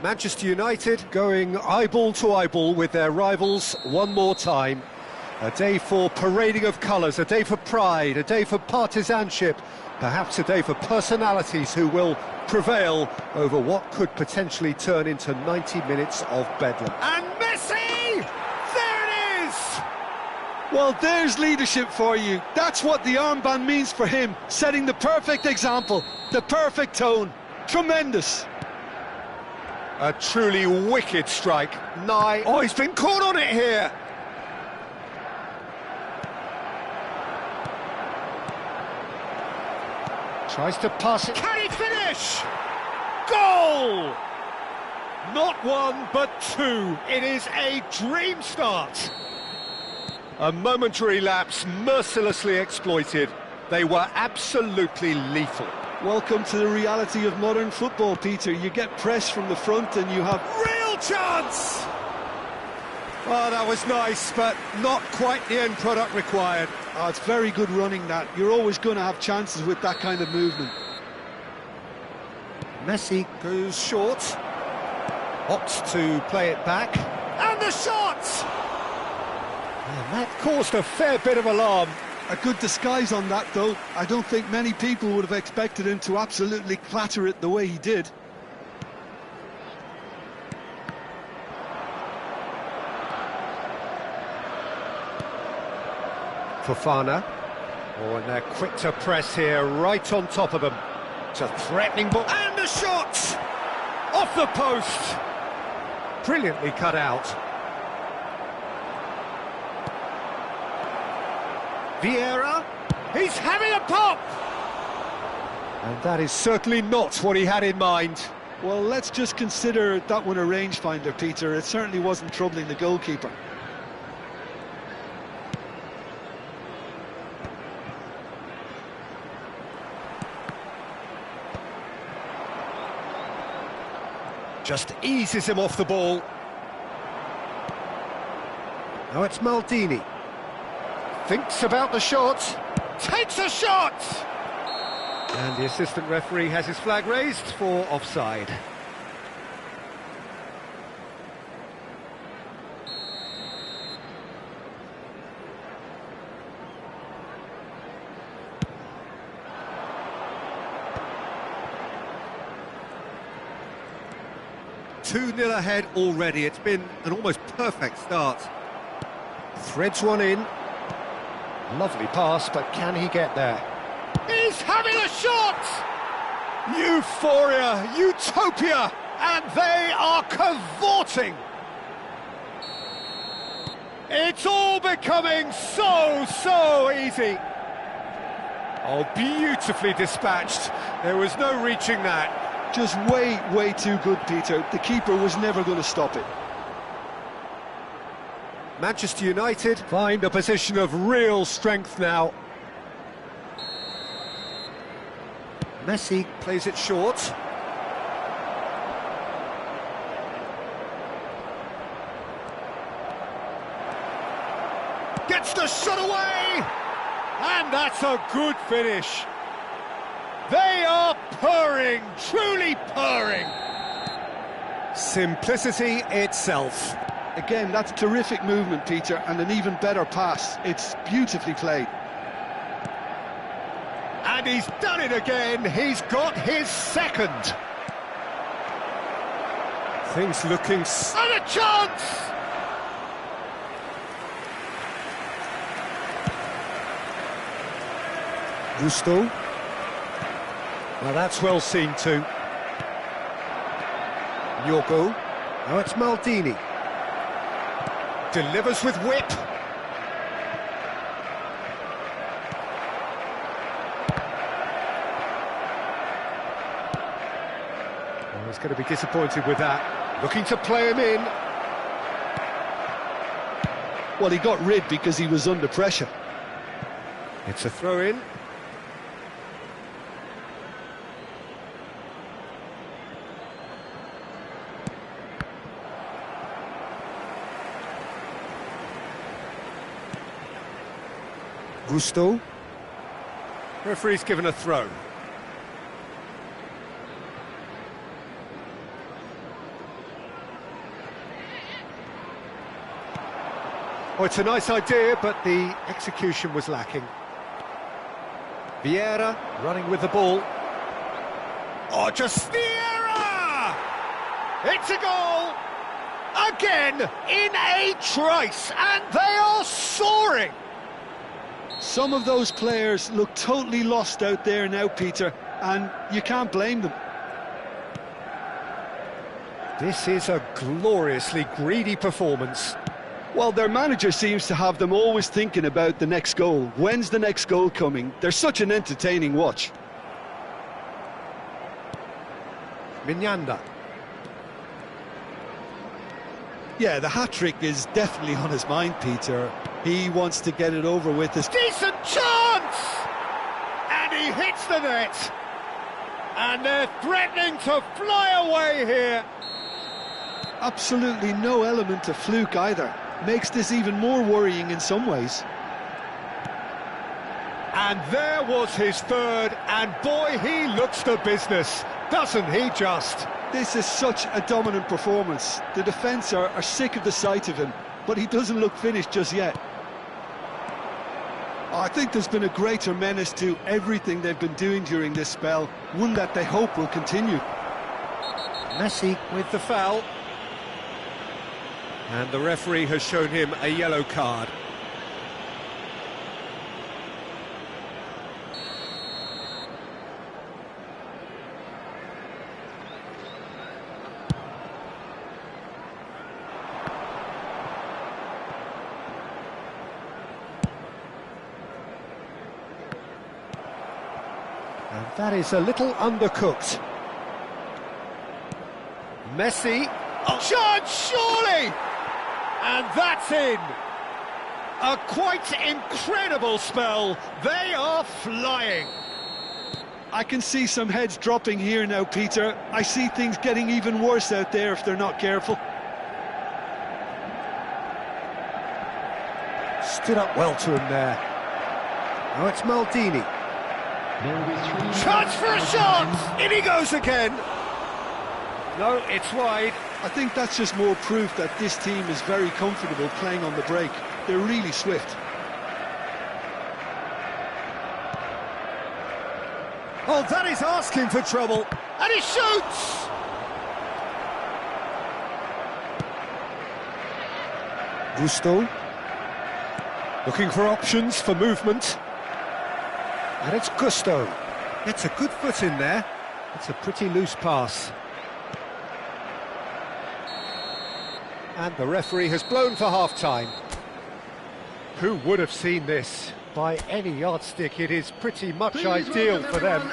Manchester United going eyeball to eyeball with their rivals one more time. A day for parading of colours, a day for pride, a day for partisanship, perhaps a day for personalities who will prevail over what could potentially turn into 90 minutes of bedlam. And Messi! There it is! Well, there's leadership for you. That's what the armband means for him, setting the perfect example, the perfect tone. Tremendous. A truly wicked strike. Nigh. Oh, he's been caught on it here. Tries to pass it. Can he finish? Goal! Not one, but two. It is a dream start. A momentary lapse mercilessly exploited. They were absolutely lethal. Welcome to the reality of modern football, Peter. You get press from the front and you have... Real chance! Oh, that was nice, but not quite the end product required. Oh, it's very good running, that. You're always going to have chances with that kind of movement. Messi goes short. Opts to play it back. And the shot! And that caused a fair bit of alarm. A good disguise on that, though. I don't think many people would have expected him to absolutely clatter it the way he did. Fofana. Oh, and they're quick to press here, right on top of them. It's a threatening ball. And the shot! Off the post! Brilliantly cut out. Vieira, he's having a pop! And that is certainly not what he had in mind. Well, let's just consider that one a rangefinder, Peter. It certainly wasn't troubling the goalkeeper. Just eases him off the ball. Now it's Maldini. Thinks about the shot. Takes a shot! And the assistant referee has his flag raised for offside. Two-nil ahead already. It's been an almost perfect start. Threads one in. Lovely pass, but can he get there? He's having a shot! Euphoria, utopia, And they are cavorting! It's all becoming so easy! oh, beautifully dispatched. There was no reaching that. Just way too good, Peter. The keeper was never going to stop it. Manchester United find a position of real strength now. Messi plays it short. Gets the shot away! And that's a good finish. They are purring, truly purring. Simplicity itself. Again, that's terrific movement, Peter, and an even better pass. It's beautifully played. And he's done it again. He's got his second. Things looking... And a chance! Gusto. Well, that's well seen too. Yorgo. Now it's Maldini. Delivers with whip. Well, he's going to be disappointed with that. Looking to play him in. Well, he got rid because he was under pressure. It's a throw-in. Gusto. Referee's given a throw. Oh, it's a nice idea, but the execution was lacking. Vieira running with the ball. Oh, just Vieira! It's a goal! Again, in a trice, and they are soaring! Some of those players look totally lost out there now, Peter, and you can't blame them. This is a gloriously greedy performance. Well, their manager seems to have them always thinking about the next goal. When's the next goal coming? They're such an entertaining watch. Mignanda. Yeah, the hat-trick is definitely on his mind, Peter. He wants to get it over with. Decent chance! And he hits the net. And they're threatening to fly away here. Absolutely no element of fluke either. Makes this even more worrying in some ways. And there was his third, and boy, he looks the business, doesn't he just? This is such a dominant performance. The defence are sick of the sight of him, but he doesn't look finished just yet. I think there's been a greater menace to everything they've been doing during this spell, one that they hope will continue. Messi with the foul. And the referee has shown him a yellow card. That is a little undercooked. Messi. Oh, chance, surely! And that's in. A quite incredible spell. They are flying. I can see some heads dropping here now, Peter. I see things getting even worse out there if they're not careful. Stood up well to him there. Now it's Maldini. Chance for a shot! In he goes again. No, it's wide. I think that's just more proof that this team is very comfortable playing on the break. They're really swift. Oh, that is asking for trouble. And he shoots! Gusto. Looking for options for movement. And it's Gusto. It's a good foot in there. It's a pretty loose pass. And the referee has blown for half-time. Who would have seen this? By any yardstick, it is pretty much ideal for them.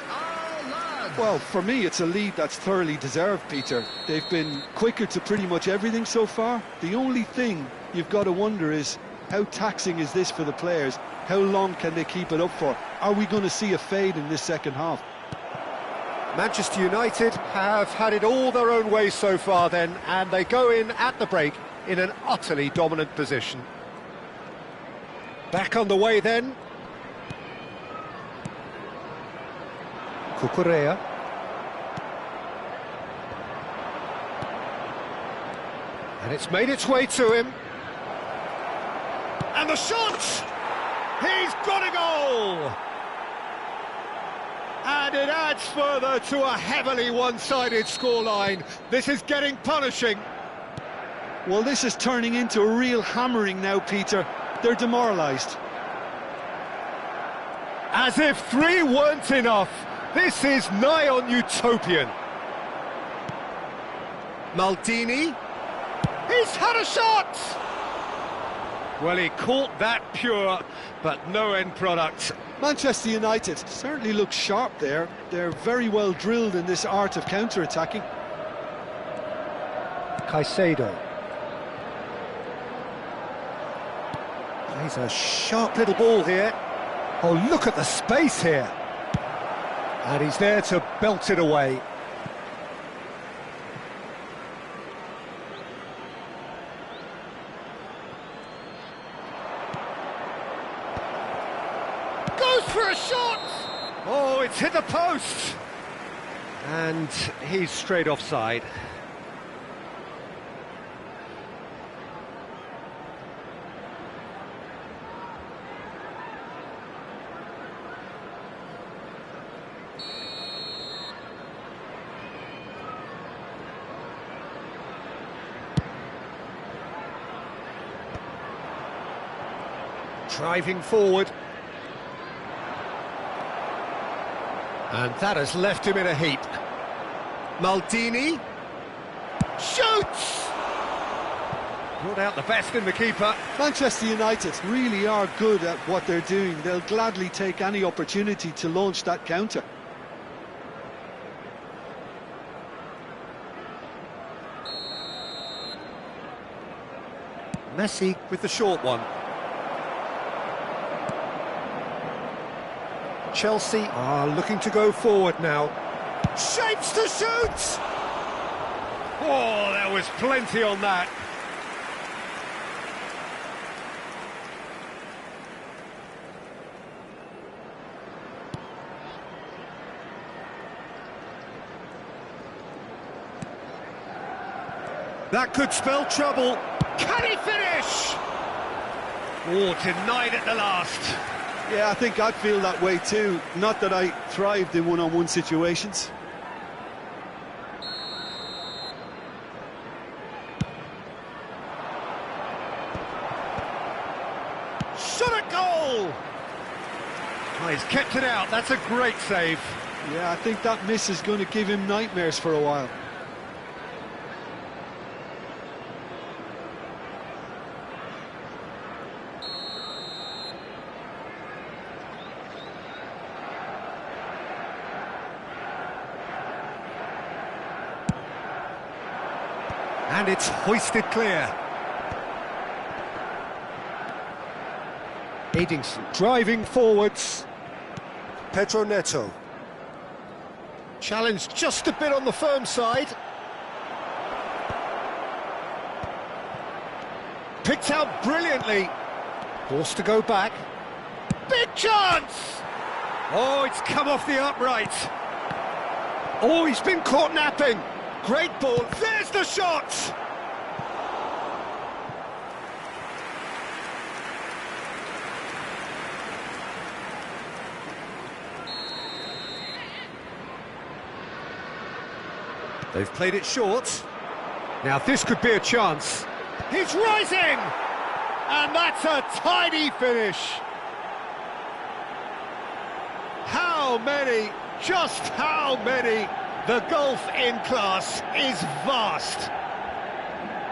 Well, for me, it's a lead that's thoroughly deserved, Peter. They've been quicker to pretty much everything so far. The only thing you've got to wonder is, how taxing is this for the players? How long can they keep it up for? Are we going to see a fade in this second half? Manchester United have had it all their own way so far then, and they go in at the break in an utterly dominant position. Back on the way then. Cucurella. And it's made its way to him. And the shot! He's got a goal! And it adds further to a heavily one-sided scoreline. This is getting punishing. Well, this is turning into a real hammering now, Peter. They're demoralised. As if 3 weren't enough, this is nigh on utopian. Maldini. He's had a shot! Well, he caught that pure, but no end product. Manchester United certainly look sharp there. They're very well drilled in this art of counter-attacking. Caicedo. Plays a sharp little ball here. Oh, look at the space here. And he's there to belt it away. Goes for a shot! Oh, it's hit the post! And he's straight offside. Driving forward. And that has left him in a heap. Maldini. Shoots! Brought out the best in the keeper. Manchester United really are good at what they're doing. They'll gladly take any opportunity to launch that counter. Messi with the short one. Chelsea are looking to go forward now. Shapes to shoot! Oh, there was plenty on that. That could spell trouble. Can he finish? Oh, denied at the last. Yeah, I think I'd feel that way too. Not that I thrived in one-on-one situations. Shot a goal! Oh, he's kept it out. That's a great save. Yeah, I think that miss is going to give him nightmares for a while. And it's hoisted clear. Edingson driving forwards. Pedro Neto. Challenged just a bit on the firm side. Picked out brilliantly. Forced to go back. Big chance! Oh, it's come off the upright. Oh, he's been caught napping. Great ball. There's the shot! They've played it short. Now this could be a chance. He's rising! And that's a tidy finish. How many, just how many? The gulf in class is vast.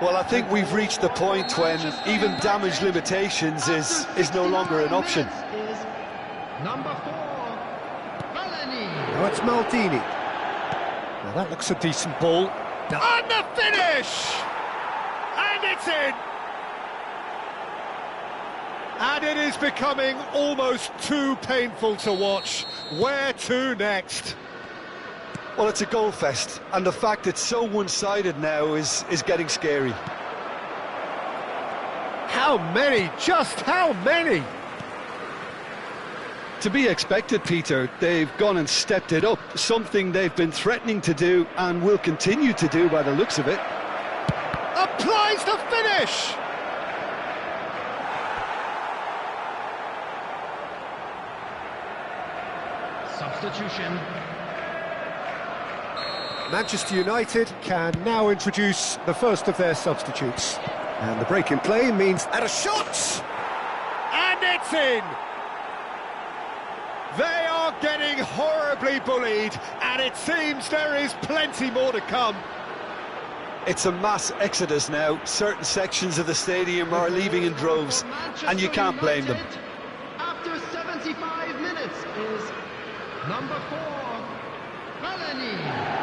Well, I think we've reached the point when even damage limitations is no longer an option. Number 4, Melanie. Now it's Maldini. Well, that looks a decent ball. Now, And the finish! And it's in! And it is becoming almost too painful to watch. Where to next? Well, it's a goal fest, and the fact it's so one-sided now is getting scary. how many? Just how many? To be expected, Peter. They've gone and stepped it up, something they've been threatening to do and will continue to do by the looks of it. Applies the finish! Substitution. Manchester United can now introduce the first of their substitutes. And the break in play means... And a shot! And it's in! They are getting horribly bullied, and it seems there is plenty more to come. It's a mass exodus now. Certain sections of the stadium are leaving in droves, and you can't blame them. After 75 minutes is number 4, Melanie.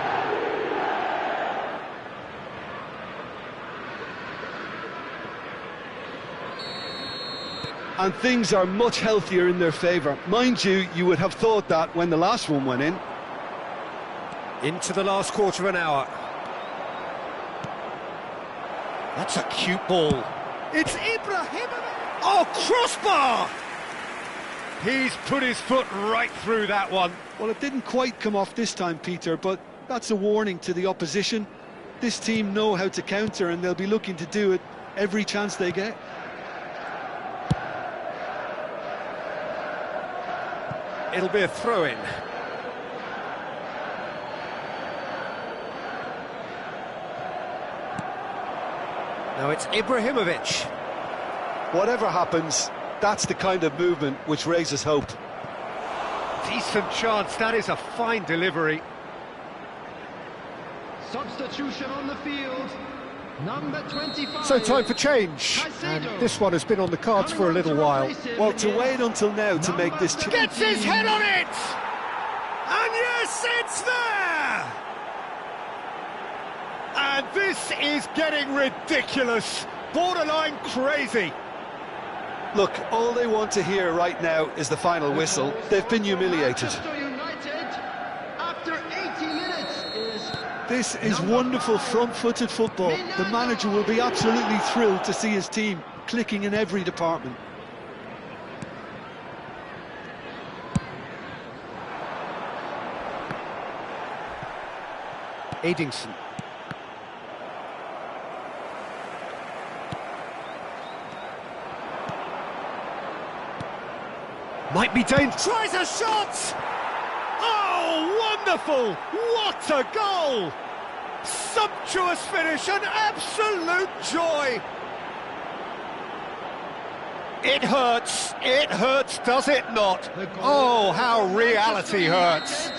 And things are much healthier in their favour. Mind you, you would have thought that when the last one went in. Into the last quarter of an hour. That's a cute ball. It's Ibrahimovic! Oh, crossbar! He's put his foot right through that one. Well, it didn't quite come off this time, Peter, but that's a warning to the opposition. This team know how to counter, and they'll be looking to do it every chance they get. It'll be a throw-in. Now it's Ibrahimovic. Whatever happens, that's the kind of movement which raises hope. Decent chance, that is a fine delivery. Substitution on the field. Number 25. So time for change. And this one has been on the cards for a little while. Well, to wait until now to make this... Gets his head on it! And yes, it's there! And this is getting ridiculous, borderline crazy. Look, all they want to hear right now is the final whistle. They've been humiliated. Manchester United, after 80 minutes, is... This is wonderful front-footed football. The manager will be absolutely thrilled to see his team clicking in every department. Edingson. Might be dangerous. Tries a shot! Oh, wonderful! What a goal! Sumptuous finish, an absolute joy! It hurts, does it not? Oh, how reality hurts.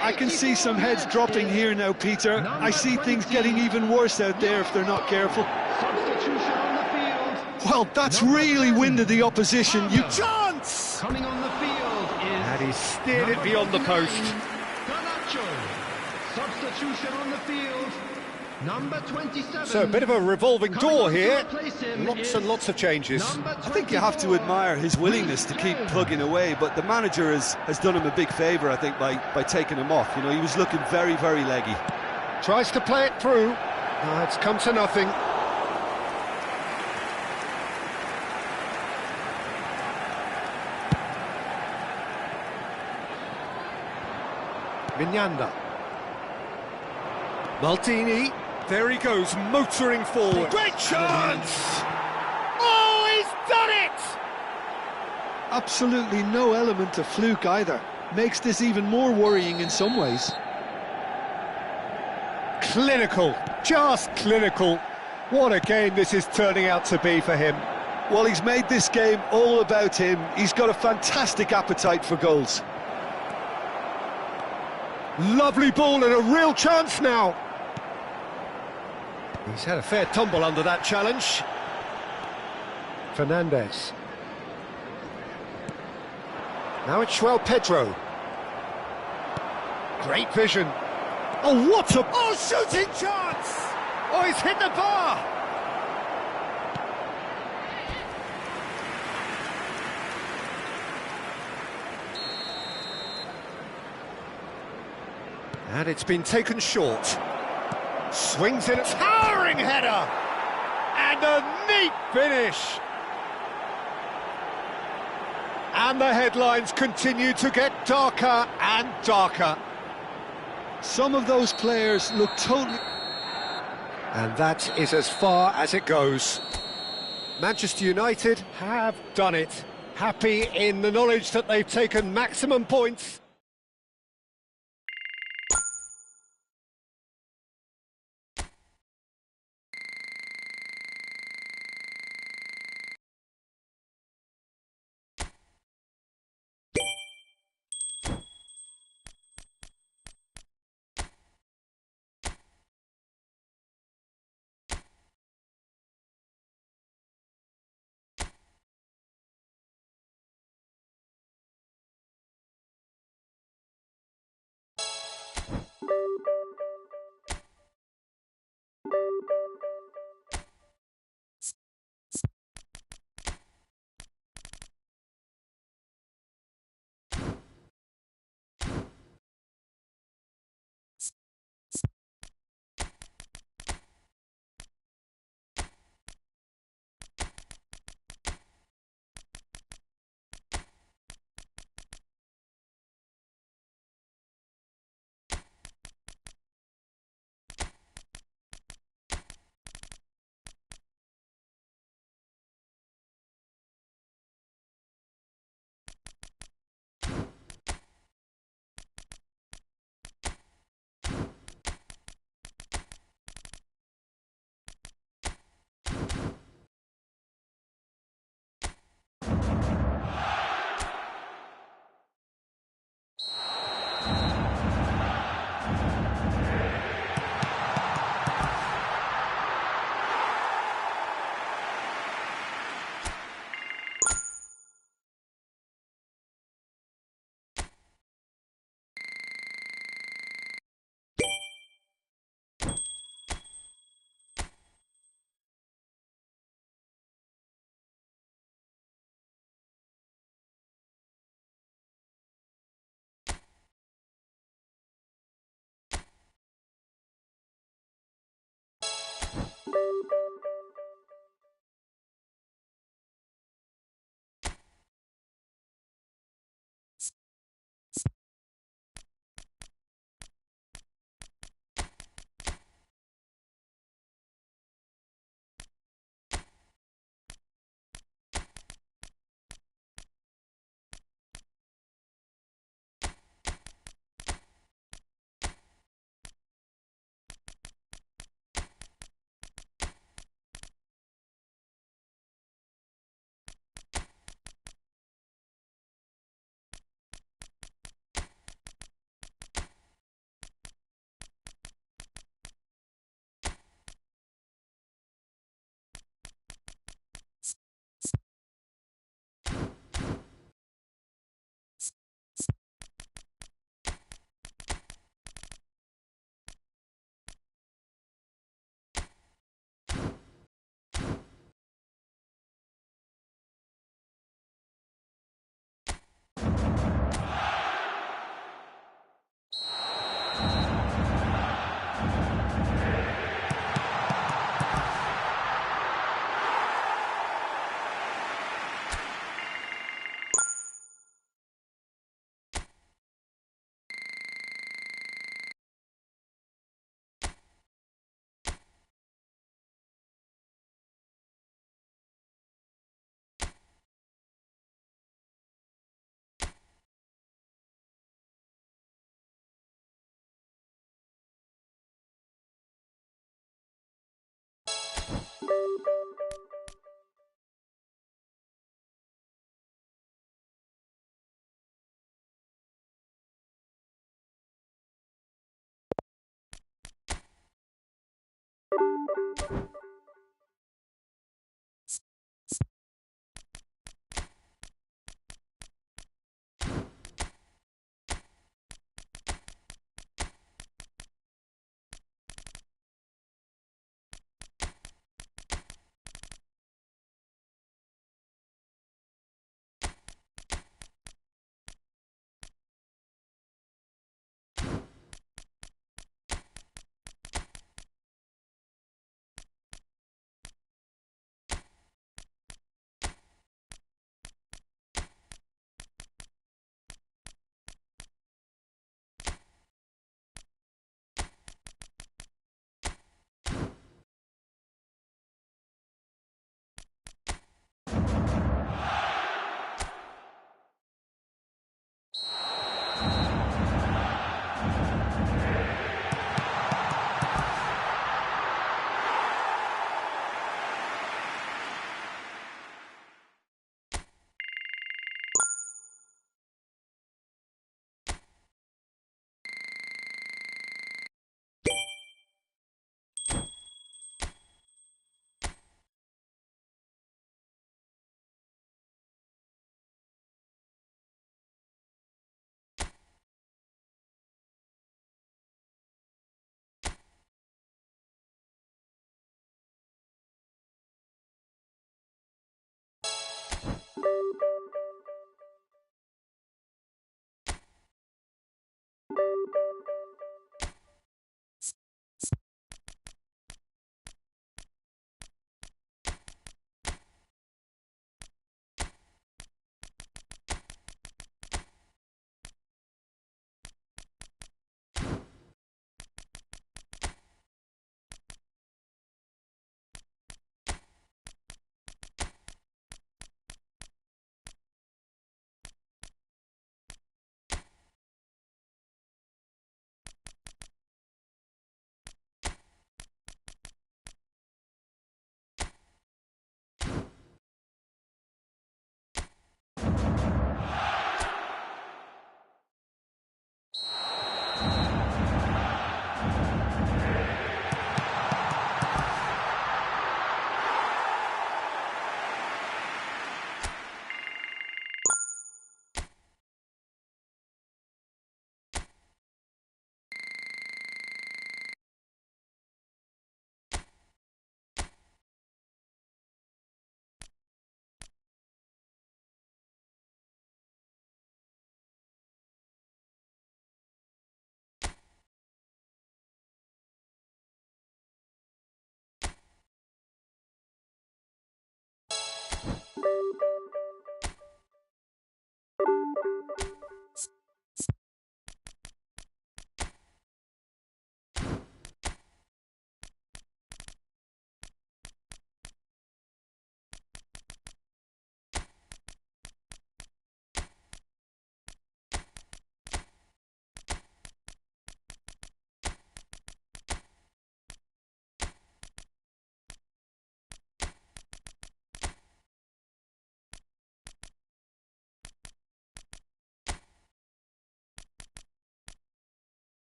I can see some heads dropping here now, Peter. I see things getting even worse out there if they're not careful. Substitution on the field. Well, that's really winded the opposition. You Chance! Coming on the field is... And he steered it beyond the post. Garnacho. Substitution on the field. Number 27. So a bit of a revolving door here. Lots Lots and lots of changes. I think you have to admire his willingness to keep plugging away, but the manager has done him a big favour, I think, by taking him off. You know, he was looking very, very leggy. Tries to play it through. It's come to nothing. Mignanda. Maldini. There he goes, motoring forward. Great chance! Oh, he's done it! Absolutely no element of fluke either. Makes this even more worrying in some ways. Clinical, just clinical. What a game this is turning out to be for him. Well, he's made this game all about him. He's got a fantastic appetite for goals. Lovely ball and a real chance now. He's had a fair tumble under that challenge. Fernandez. Now it's João Pedro. Great vision. Oh, what a... Oh, shooting chance! Oh, he's hit the bar! And it's been taken short. Swings in a Towering header! And a neat finish! And the headlines continue to get darker and darker. Some of those players look totally... And that is as far as it goes. Manchester United have done it. Happy in the knowledge that they've taken maximum points.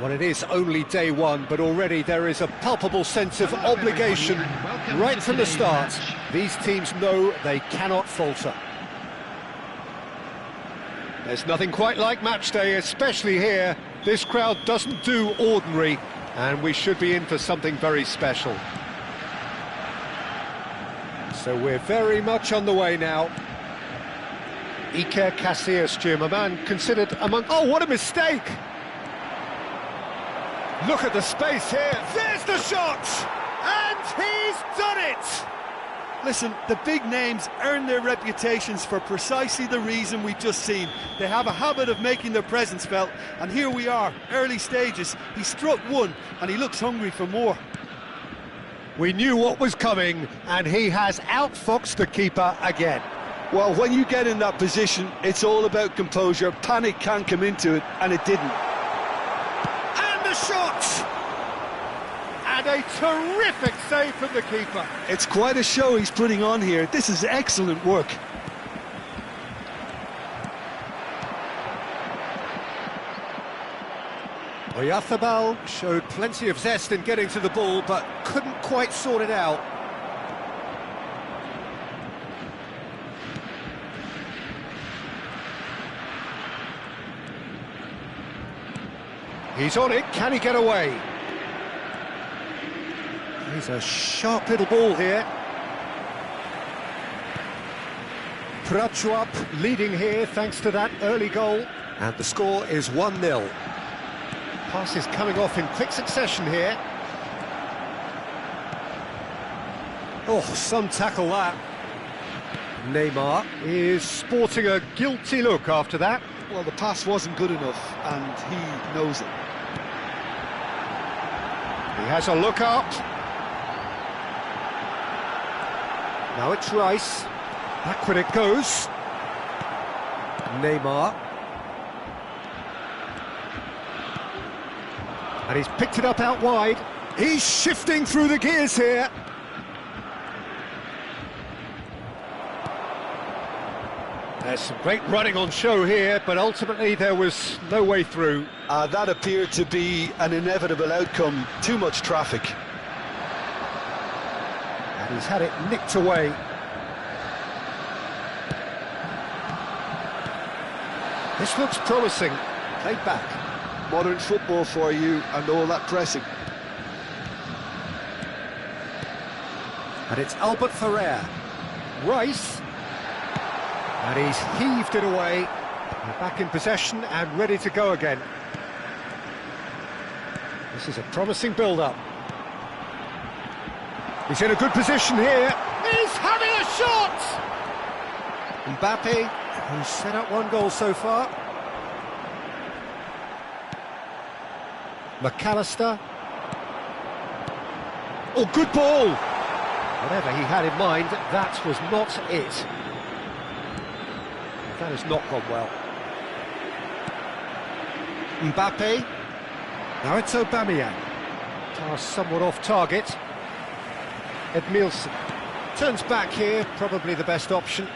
Well, it is only day one, but already there is a palpable sense of obligation right from the start. These teams know they cannot falter. There's nothing quite like match day, especially here. This crowd doesn't do ordinary, and we should be in for something very special. So we're very much on the way now. Iker Casillas, Jim, a man considered among... Oh, what a mistake! Look at the space here. There's the shot! And he's done it! Listen, the big names earn their reputations for precisely the reason we've just seen. They have a habit of making their presence felt, and here we are, early stages. He struck one, and he looks hungry for more. We knew what was coming, and he has outfoxed the keeper again. Well, when you get in that position, it's all about composure. Panic can't come into it, and it didn't. And the shot! And a terrific save from the keeper. It's quite a show he's putting on here. This is excellent work. Oyarzábal showed plenty of zest in getting to the ball, but couldn't quite sort it out. He's on it, can he get away? He's a sharp little ball here. Prachuap leading here thanks to that early goal. And the score is 1-0. Passes coming off in quick succession here. Oh, some tackle that. Neymar is sporting a guilty look after that. Well, the pass wasn't good enough, and he knows it. He has a look up. Now it's Rice. Backward it goes. Neymar. And he's picked it up out wide. He's shifting through the gears here. There's some great running on show here, but ultimately there was no way through. That appeared to be an inevitable outcome. Too much traffic. And he's had it nicked away. This looks promising. Played back. Modern football for you, and all that pressing. And it's Albert Ferrer. Rice. And he's heaved it away. They're back in possession and ready to go again. This is a promising build-up. He's in a good position here. He's having a shot! Mbappe, who's set up one goal so far. McAllister. Oh, good ball! Whatever he had in mind, that was not it. That has not gone well. Mbappe. Now it's Aubameyang. Pass somewhat off target. Edmilson. Turns back here, probably the best option.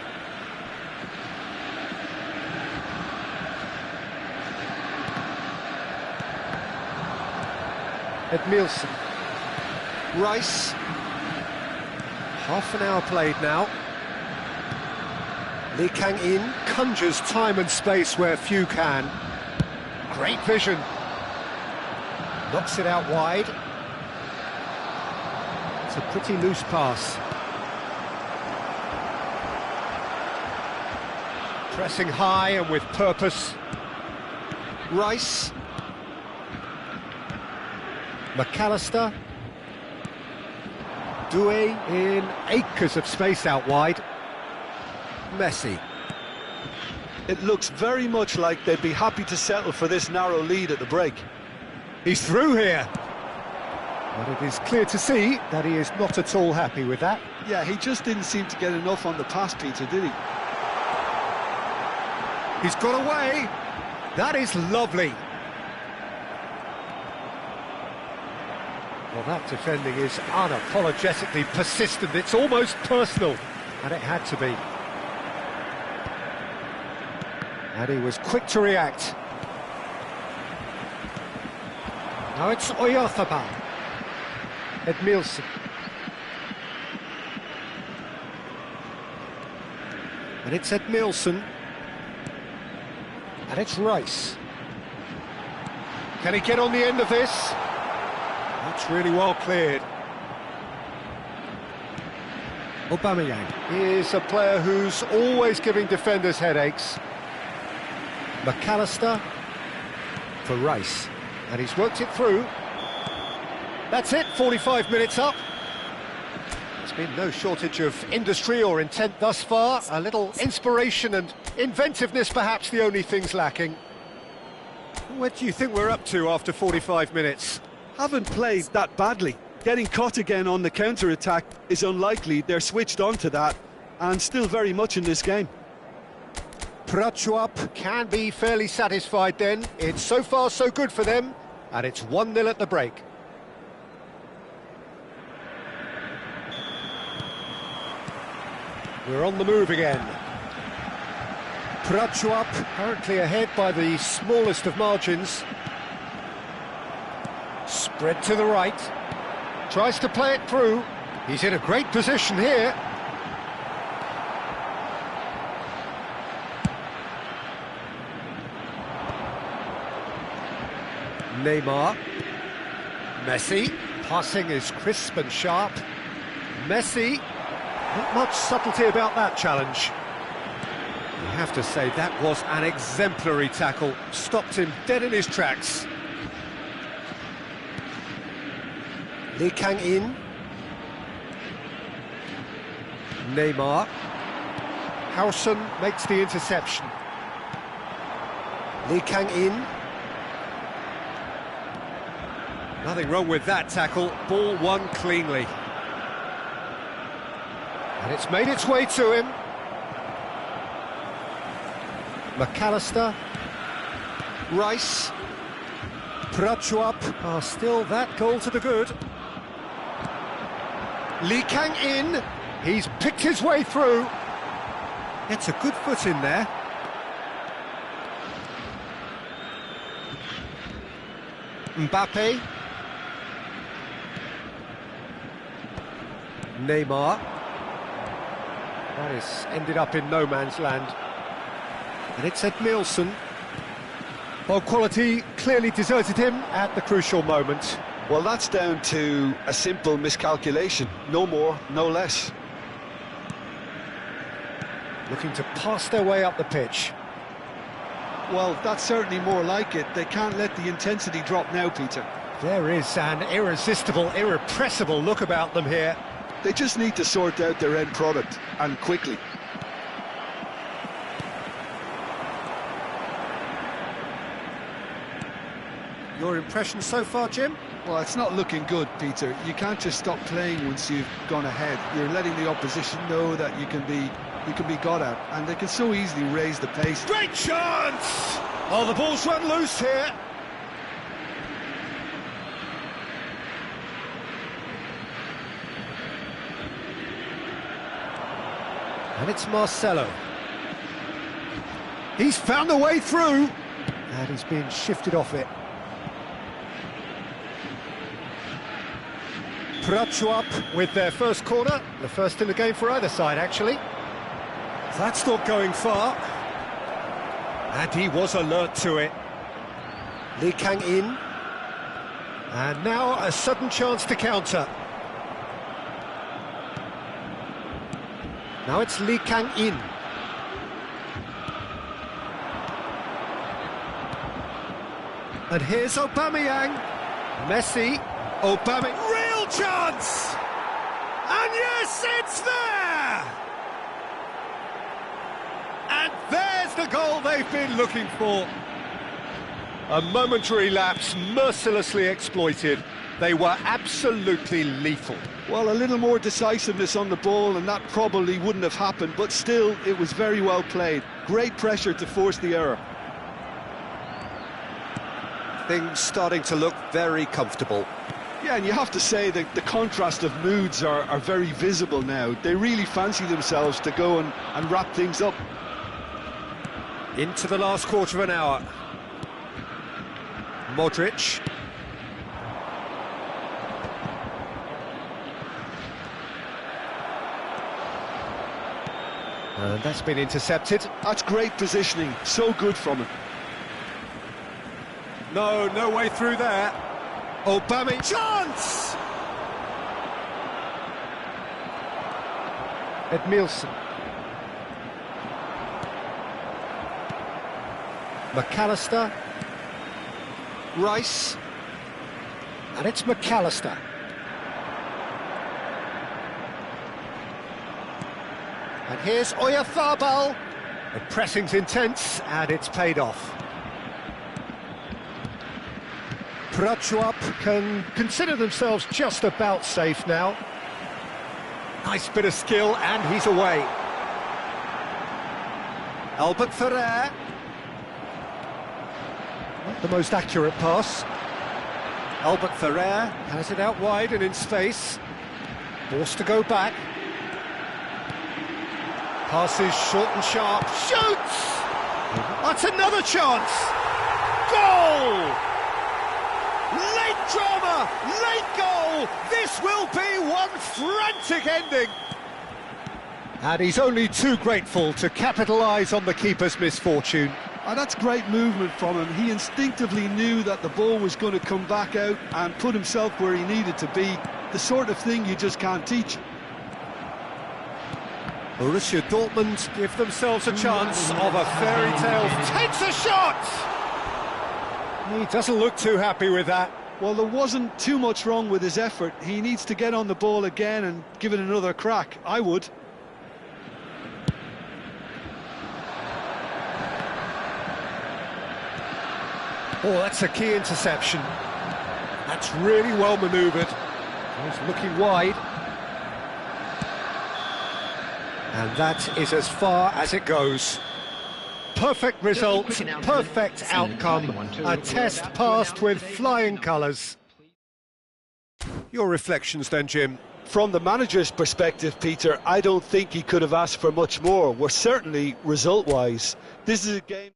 Edmilson. Rice. Half an hour played now. Lee Kang-in conjures time and space where few can. Great vision. Knocks it out wide. It's a pretty loose pass. Pressing high and with purpose. Rice. McAllister. Doué in acres of space out wide. Messi. It looks very much like they'd be happy to settle for this narrow lead at the break. He's through here. But it is clear to see that he is not at all happy with that. Yeah, he just didn't seem to get enough on the pass, Peter, did he? He's got away. That is lovely. Well, that defending is unapologetically persistent. It's almost personal. And it had to be. And he was quick to react. Now it's Oyarzabal. Edmilson. And it's Edmilson. And it's Rice. Can he get on the end of this? That's really well cleared. Aubameyang. He is a player who's always giving defenders headaches. McAllister for Rice. And he's worked it through. That's it, 45 minutes up. There's been no shortage of industry or intent thus far. A little inspiration and inventiveness, perhaps the only things lacking. What do you think we're up to after 45 minutes? Haven't played that badly. Getting caught again on the counter-attack is unlikely. They're switched on to that and still very much in this game. Prachuap can be fairly satisfied then. It's so far so good for them, and it's 1-0 at the break. We're on the move again. Prachuap currently ahead by the smallest of margins. Spread to the right. Tries to play it through. He's in a great position here. Neymar. Messi. Passing is crisp and sharp. Messi. Not much subtlety about that challenge. You have to say that was an exemplary tackle. Stopped him dead in his tracks. Lee Kang-in. Neymar. Howson makes the interception. Lee Kang-in. Nothing wrong with that tackle. Ball won cleanly. And it's made its way to him. McAllister. Rice. Prachuap. Still that goal to the good. Lee Kang-in. He's picked his way through. It's a good foot in there. Mbappe. Neymar. That has ended up in no man's land. And it's Edmilson. Well, quality clearly deserted him at the crucial moment. Well, that's down to a simple miscalculation. No more, no less. Looking to pass their way up the pitch. Well, that's certainly more like it. They can't let the intensity drop now, Peter. There is an irresistible, irrepressible look about them here. They just need to sort out their end product, and quickly. Your impression so far, Jim? Well, it's not looking good, Peter. You can't just stop playing once you've gone ahead. You're letting the opposition know that you can be got at, and they can so easily raise the pace. Great chance! Oh, the ball's run loose here. And it's Marcelo. He's found a way through. And he's being shifted off it. Prachuap with their first corner. The first in the game for either side, actually. That's not going far. And he was alert to it. Lee Kang-in. And now a sudden chance to counter. Now it's Lee Kang-in. And here's Aubameyang. Messi. Aubameyang. Real chance! And yes, it's there! And there's the goal they've been looking for. A momentary lapse mercilessly exploited. They were absolutely lethal. Well, a little more decisiveness on the ball and that probably wouldn't have happened, but still, it was very well played. Great pressure to force the error. Things starting to look very comfortable. Yeah, and you have to say that the contrast of moods are very visible now. They really fancy themselves to go and wrap things up. Into the last quarter of an hour. Modric. And that's been intercepted. That's great positioning, so good from him. No way through there. Aubameyang, chance! Edmilson. McAllister. Rice. And it's McAllister. And here's Oyarzabal. The pressing's intense, and it's paid off. Prachuap can consider themselves just about safe now. Nice bit of skill, and he's away. Albert Ferrer. Not the most accurate pass. Albert Ferrer has it out wide and in space. Forced to go back. Passes short and sharp. Shoots! That's another chance! Goal! Late drama, late goal! This will be one frantic ending! And he's only too grateful to capitalise on the keeper's misfortune. And that's great movement from him. He instinctively knew that the ball was going to come back out and put himself where he needed to be. The sort of thing you just can't teach. Borussia Dortmund Give themselves a chance of a fairy tale. Takes a shot! He doesn't look too happy with that. Well, there wasn't too much wrong with his effort. He needs to get on the ball again and give it another crack. I would. Oh, that's a key interception. That's really well manoeuvred. He's looking wide. And that is as far as it goes. Perfect result, perfect outcome. A test passed with flying colours. Your reflections then, Jim? From the manager's perspective, Peter, I don't think he could have asked for much more. We're certainly result-wise. This is a game...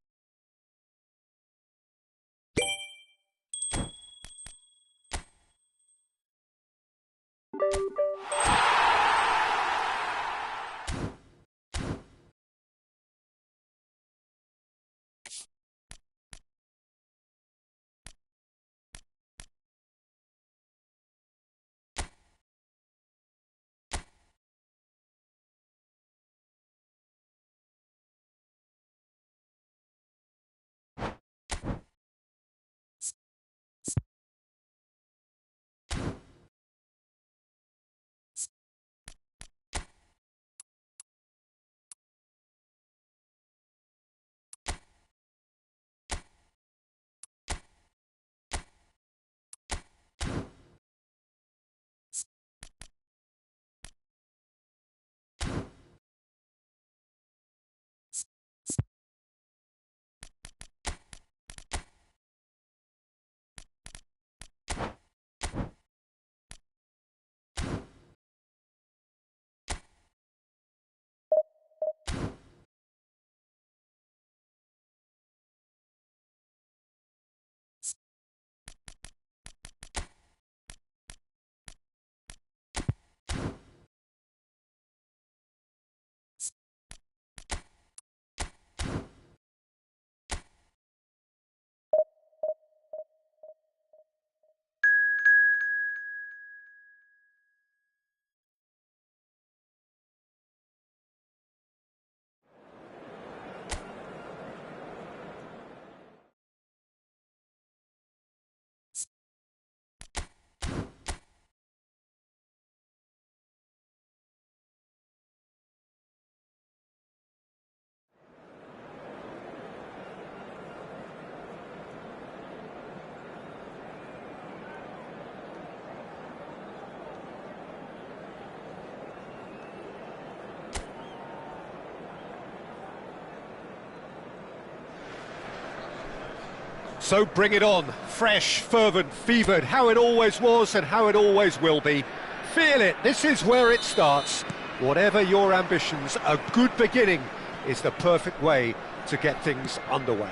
So bring it on, fresh, fervent, fevered, how it always was and how it always will be. Feel it, this is where it starts. Whatever your ambitions, a good beginning is the perfect way to get things underway.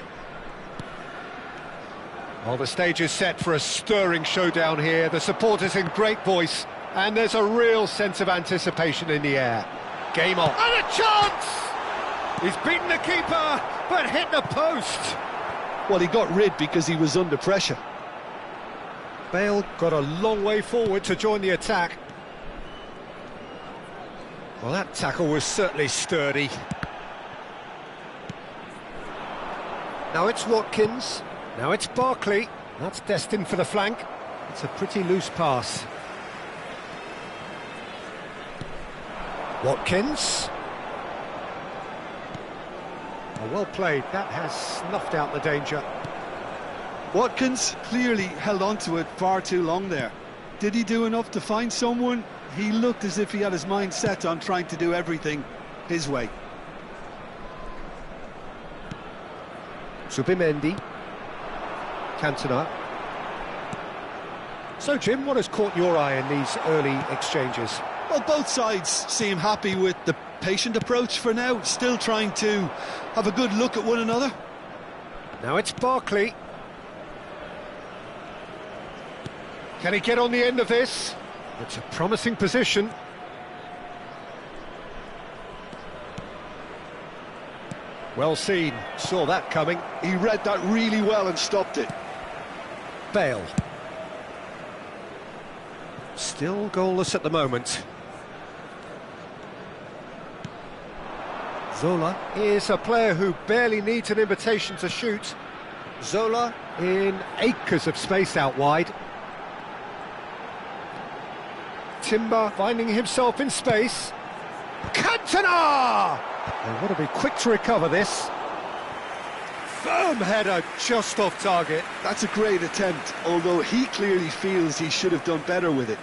Well, the stage is set for a stirring showdown here. The supporters in great voice, and there's a real sense of anticipation in the air. Game on. And a chance! He's beaten the keeper, but hit the post. Well, he got rid because he was under pressure. Bale got a long way forward to join the attack. Well, that tackle was certainly sturdy. Now it's Watkins. Now it's Barkley. That's destined for the flank. It's a pretty loose pass. Watkins. Oh, well played. That has snuffed out the danger. Watkins clearly held on to it far too long there. Did he do enough to find someone? He looked as if he had his mind set on trying to do everything his way. Zubimendi. Cantona. So, Jim, what has caught your eye in these early exchanges? Well, both sides seem happy with the patient approach for now, still trying to have a good look at one another. Now it's Barkley. Can he get on the end of this? It's a promising position. Well seen, saw that coming. He read that really well and stopped it. Bale. Still goalless at the moment. Zola is a player who barely needs an invitation to shoot. Zola in acres of space out wide. Timber finding himself in space. Cantona! They want to be quick to recover this. Firm header just off target. That's a great attempt, although he clearly feels he should have done better with it.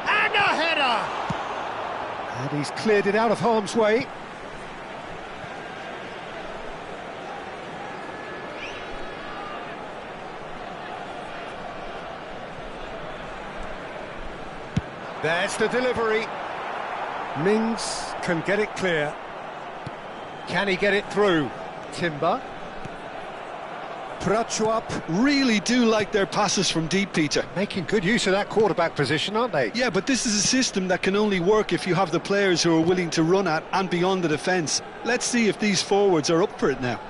And a header! And he's cleared it out of harm's way. There's the delivery. Mings can get it clear. Can he get it through? Timber. Prachuap. Really do like their passes from deep, Peter. Making good use of that quarterback position, aren't they? Yeah, but this is a system that can only work if you have the players who are willing to run at and beyond the defence. Let's see if these forwards are up for it now.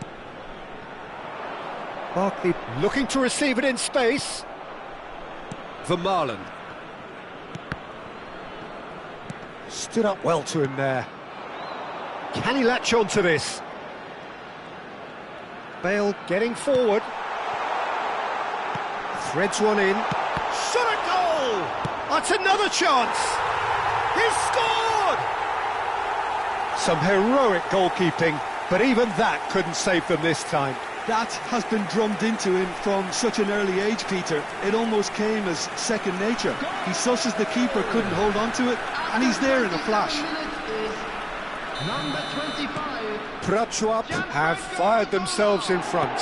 Barkley looking to receive it in space. Vermaelen. Stood up well to him there. Can he latch on to this? Bale getting forward. Threads one in. Shot a goal! That's another chance! He's scored! Some heroic goalkeeping, but even that couldn't save them this time. That has been drummed into him from such an early age, Peter. It almost came as second nature. He susses the keeper couldn't hold on to it, and he's there in a flash. Number 25. Prachuap have fired themselves in front.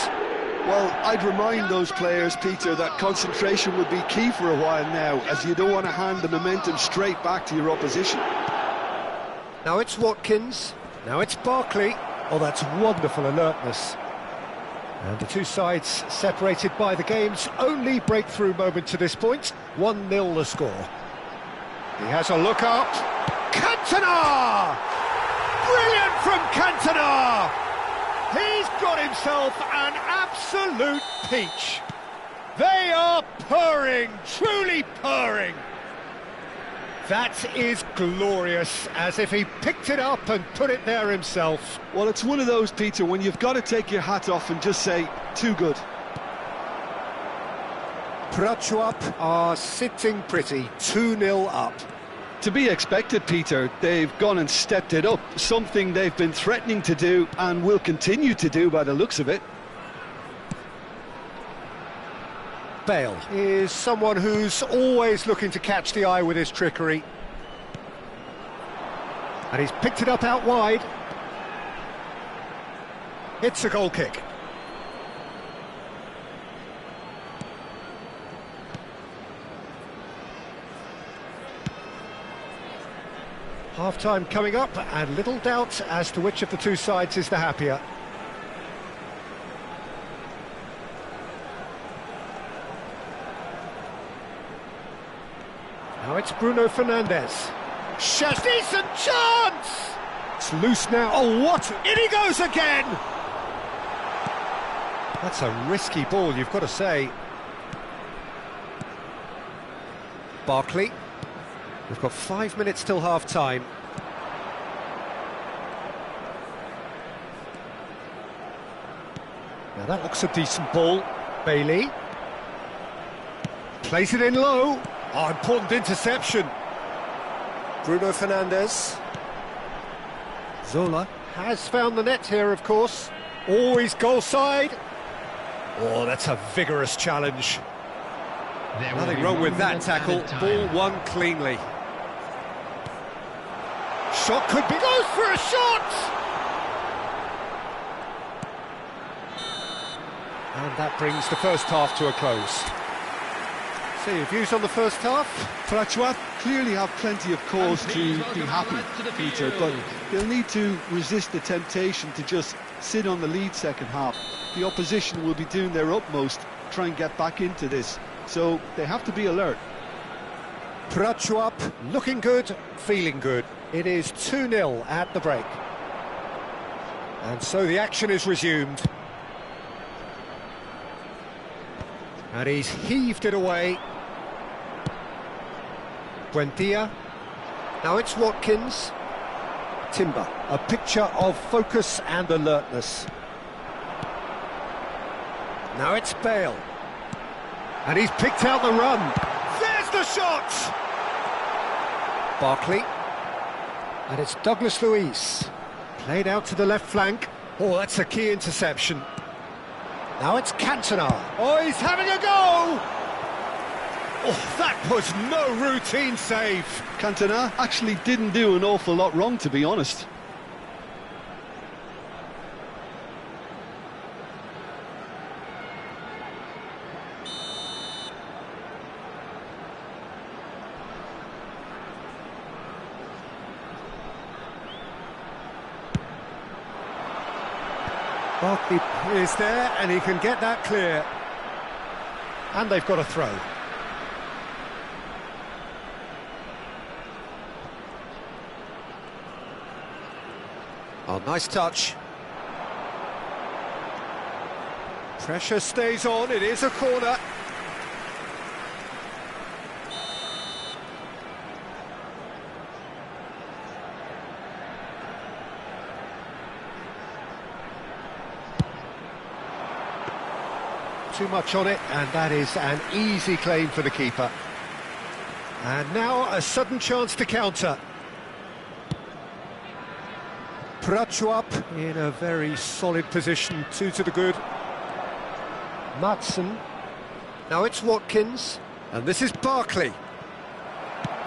Well, I'd remind those players, Peter, that concentration would be key for a while now, as you don't want to hand the momentum straight back to your opposition. Now it's Watkins. Now it's Barkley. Oh, that's wonderful alertness. And the two sides separated by the game's only breakthrough moment to this point. 1-0 the score. He has a look up. Cantona! Brilliant from Cantona! He's got himself an absolute peach. They are purring, truly purring. That is glorious, as if he picked it up and put it there himself. Well, it's one of those, Peter, when you've got to take your hat off and just say, too good. Prachuap are sitting pretty, 2-0 up. To be expected, Peter. They've gone and stepped it up, something they've been threatening to do and will continue to do by the looks of it. Bale is someone who's always looking to catch the eye with his trickery. And he's picked it up out wide. It's a goal kick. Half-time coming up, and little doubt as to which of the two sides is the happier. Now it's Bruno Fernandes. Decent chance! It's loose now. Oh, what? In he goes again! That's a risky ball, you've got to say. Barkley. We've got 5 minutes till half-time. Now that looks a decent ball. Bailey. Plays it in low. Oh, important interception. Bruno Fernandes. Zola has found the net here, of course. Always goal side. Oh, that's a vigorous challenge. Nothing wrong with that tackle. Ball won cleanly. Shot could be... Goes for a shot! And that brings the first half to a close. So your views on the first half? Francois clearly have plenty of cause to be happy, Peter, but they'll need to resist the temptation to just sit on the lead second half. The opposition will be doing their utmost to try and get back into this, so they have to be alert. Prachuap looking good, feeling good. It is 2-0 at the break. And so the action is resumed. And he's heaved it away. Buendia. Now it's Watkins. Timber. A picture of focus and alertness. Now it's Bale. And he's picked out the run. There's the shot! Barkley. And it's Douglas Luiz. Played out to the left flank. Oh, that's a key interception. Now it's Cantona. Oh, he's having a go! Oh, that was no routine save. Cantona actually didn't do an awful lot wrong, to be honest. Barkley is there, and he can get that clear. And they've got a throw. Oh, nice touch. Pressure stays on, it is a corner. Too much on it, and that is an easy claim for the keeper. And now a sudden chance to counter. Prachuap in a very solid position, 2 to the good. Matson. Now it's Watkins, and this is Barkley.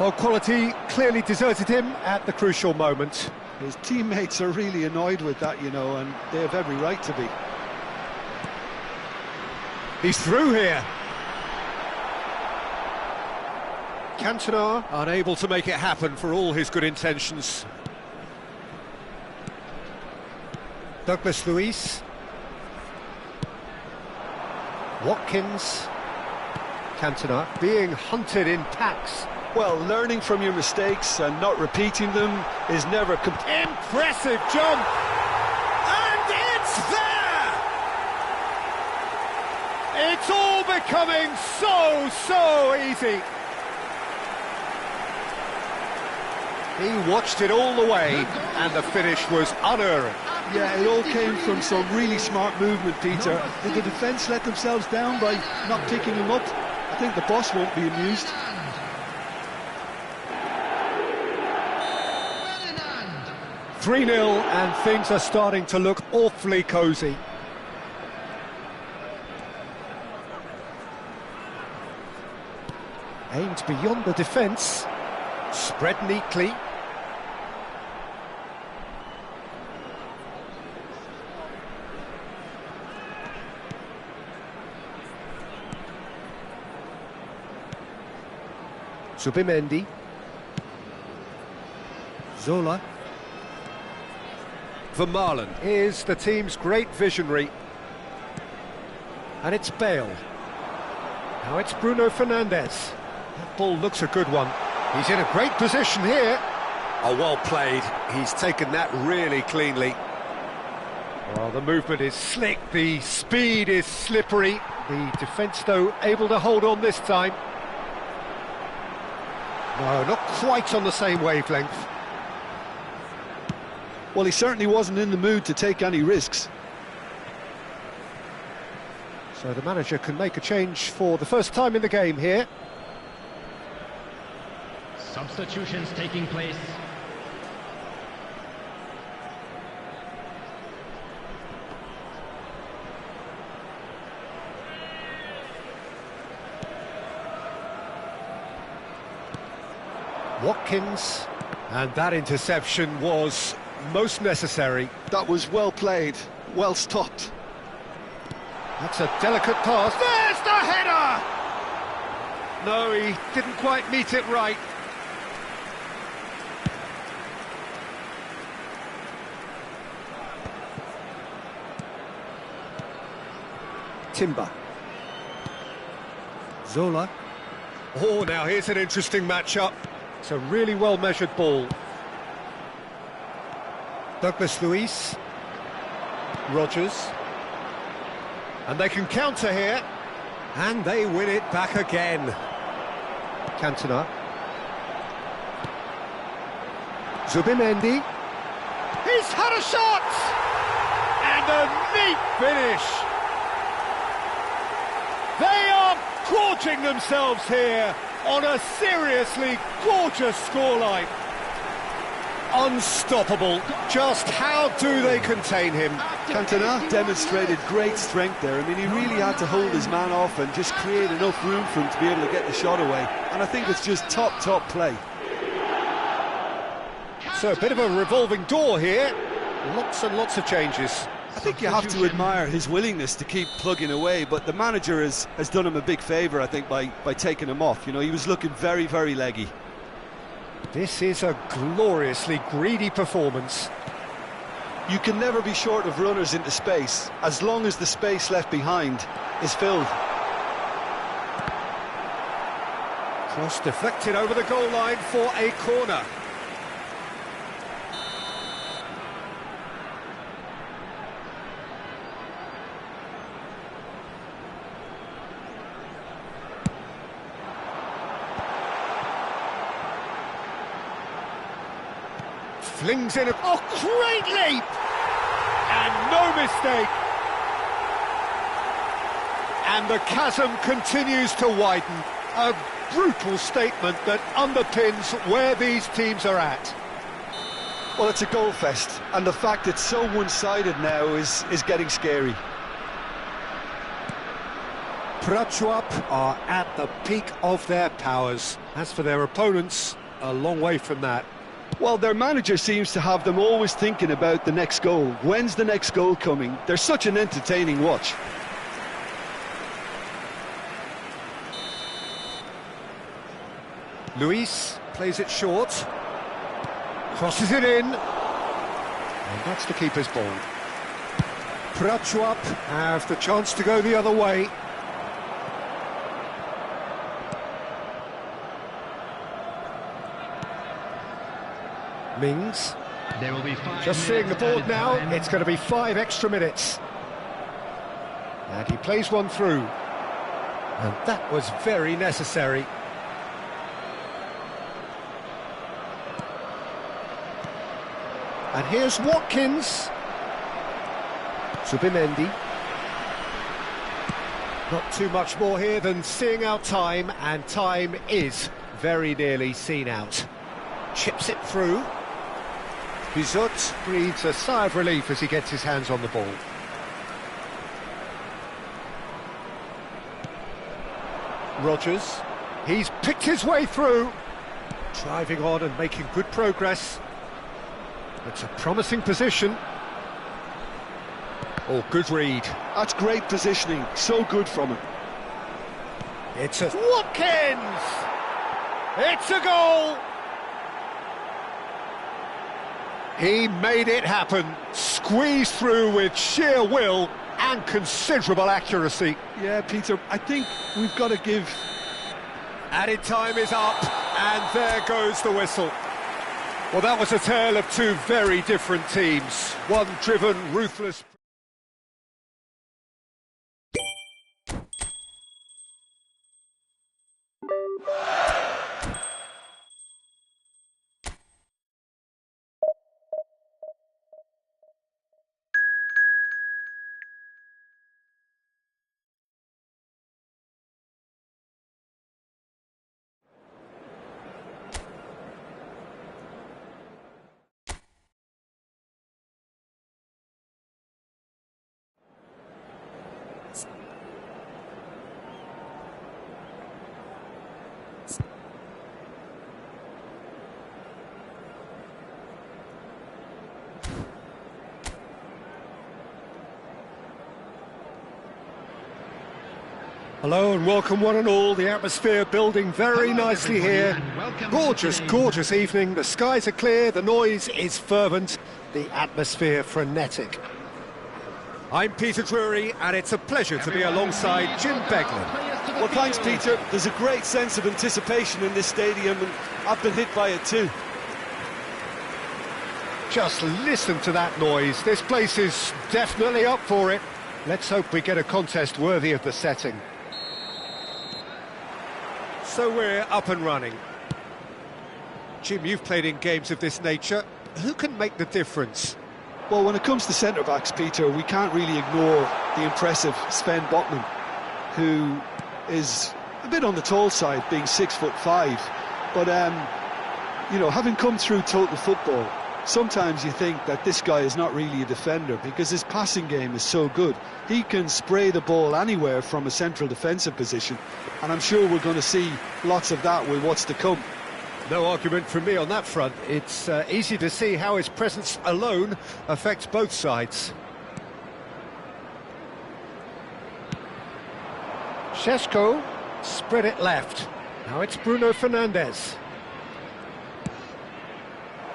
Well, quality clearly deserted him at the crucial moment. His teammates are really annoyed with that, you know, and they have every right to be. He's through here. Cantona unable to make it happen for all his good intentions. Douglas Luiz. Watkins. Cantona being hunted in packs. Well, learning from your mistakes and not repeating them is never... Impressive jump! And it's there! It's all becoming so easy. He watched it all the way, and the finish was unerring. Yeah, it all came from some really smart movement, Peter. Did the defence let themselves down by not picking him up? I think the boss won't be amused. 3-0, and things are starting to look awfully cosy. Aimed beyond the defence, spread neatly. Zubimendi. Zola. Vermaelen is the team's great visionary. And it's Bale. Now it's Bruno Fernandes. That ball looks a good one. He's in a great position here. Oh, well played. He's taken that really cleanly. Well, the movement is slick, the speed is slippery. The defence, though, able to hold on this time. No, not quite on the same wavelength. Well, he certainly wasn't in the mood to take any risks. So the manager can make a change for the first time in the game here. Substitutions taking place. Watkins, and that interception was most necessary. That was well played, well stopped. That's a delicate pass. There's the header! No, he didn't quite meet it right. Timber. Zola. Oh, now here's an interesting matchup. It's a really well-measured ball. Douglas Luiz. Rodgers. And they can counter here. And they win it back again. Cantona. Zubimendi. He's had a shot! And a neat finish! They are gorging themselves here on a seriously gorgeous scoreline. Unstoppable. Just how do they contain him? Cantona demonstrated great strength there. I mean, he really had to hold his man off and just create enough room for him to be able to get the shot away. And I think it's just top play. So a bit of a revolving door here. Lots and lots of changes. I think you have to admire his willingness to keep plugging away, but the manager has done him a big favour, I think, by taking him off. You know, he was looking very, very leggy. This is a gloriously greedy performance. You can never be short of runners into space, as long as the space left behind is filled. Cross deflected over the goal line for a corner. Flings in a... Oh, great leap! And no mistake. And the chasm continues to widen. A brutal statement that underpins where these teams are at. Well, it's a goal fest, and the fact it's so one-sided now is getting scary. Prachuap are at the peak of their powers. As for their opponents, a long way from that. Well, their manager seems to have them always thinking about the next goal. When's the next goal coming? They're such an entertaining watch. Luis plays it short. Crosses it in. And that's the keeper's ball. Prachuap have the chance to go the other way. Mings. There will be 5 Just seeing the board added now, time. it's going to be 5 extra minutes. And he plays one through. And that was very necessary. And here's Watkins. Zubimendi. Not too much more here than seeing out time, and time is very nearly seen out. Chips it through. Bizot breathes a sigh of relief as he gets his hands on the ball. Rodgers, he's picked his way through. Driving on and making good progress. It's a promising position. Oh, good read. That's great positioning, so good from him. It's a... Watkins! It's a goal! He made it happen, squeezed through with sheer will and considerable accuracy. Yeah, Peter, I think we've got to give... Added time is up, and there goes the whistle. Well, that was a tale of two very different teams. One driven, ruthless... Hello and welcome one and all, the atmosphere building very nicely here. Gorgeous, gorgeous evening, the skies are clear, the noise is fervent, the atmosphere frenetic. I'm Peter Drury and it's a pleasure to be alongside Jim Beglin. Well, thanks, Peter. There's a great sense of anticipation in this stadium and I've been hit by it too. Just listen to that noise, this place is definitely up for it. Let's hope we get a contest worthy of the setting. So we're up and running. Jim, you've played in games of this nature. Who can make the difference? Well, when it comes to centre-backs, Peter, we can't really ignore the impressive Sven Botman, who is a bit on the tall side, being 6'5". But, you know, having come through total football, sometimes you think that this guy is not really a defender because his passing game is so good. He can spray the ball anywhere from a central defensive position, and I'm sure we're going to see lots of that with what's to come. No argument from me on that front. It's easy to see how his presence alone affects both sides. Šeško spread it left. Now it's Bruno Fernandes.